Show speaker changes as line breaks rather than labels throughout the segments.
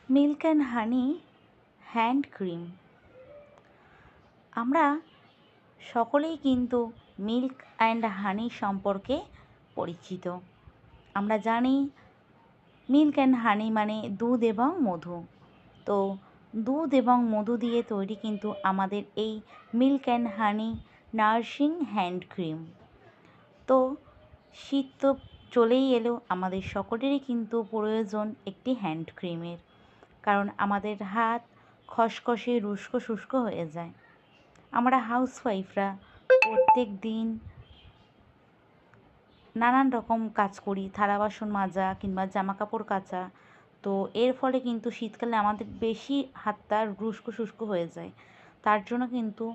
Milk and honey hand cream. আমরা সকলেই কিন্তু মিল্ক অ্যান্ড হানি সম্পর্কে পরিচিত। আমরা জানি মিল্ক অ্যান্ড হানি মানে দুধ এবং মধু। তো দুধ এবং মধু দিয়ে তৈরি কিন্তু আমাদের এই milk and honey nursing hand cream. তো শীত তো চলেই এলো, আমাদের সকলেরই কিন্তু প্রয়োজন একটি হ্যান্ড ক্রিমের, কারণ আমাদের হাত খসখসে রুস্কো শুষ্ক হয়ে যায়। আমরা হাউসওয়াইফরা প্রত্যেক দিন নানান রকম কাজ করি, থালা বাসন মাজা কিংবা জামা কাপড় কাচা। তো এর ফলে কিন্তু শীতকালে আমাদের বেশি হাতটা রুস্কো শুষ্ক হয়ে যায়। তার জন্য কিন্তু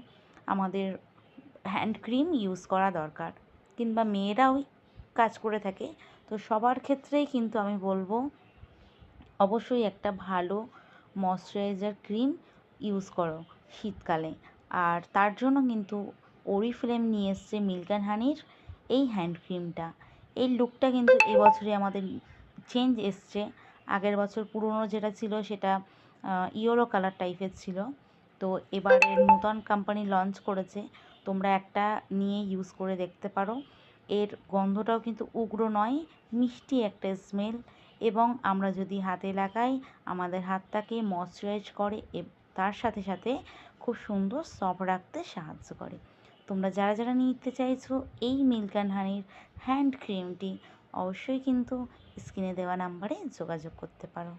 আমাদের হ্যান্ড ক্রিম ইউজ করা দরকার, কিংবা মেয়েরাও কাজ করে থাকে। তো সবার ক্ষেত্রেই কিন্তু আমি বলবো অবশ্যই একটা ভালো ময়শ্চারাইজার ক্রিম ইউজ করো শীতকালে। আর তার জন্য কিন্তু অরিফ্লেম নিয়ে এসছে মিল্ক অ্যান্ড হানির এই হ্যান্ড ক্রিমটা। এই লুকটা কিন্তু এবছরে আমাদের চেঞ্জ এসছে। আগের বছর পুরনো যেটা ছিল সেটা ইয়েলো কালার টাইপের ছিল। তো এবারে নূতন কোম্পানি লঞ্চ করেছে, তোমরা একটা নিয়ে ইউজ করে দেখতে পারো। এর গন্ধটাও কিন্তু উগ্র নয়, মিষ্টি একটা স্মেল, এবং আমরা যদি হাতে লাগাই আমাদের হাতটাকে ময়শ্চারাইজ করে, তার সাথে সাথে খুব সুন্দর সফট রাখতে সাহায্য করে। তোমরা যারা যারা নিতে চাইছো এই মিল্ক অ্যান্ড হানির হ্যান্ড ক্রিমটি, অবশ্যই কিন্তু স্ক্রিনে দেওয়া নাম্বারে যোগাযোগ করতে পারো।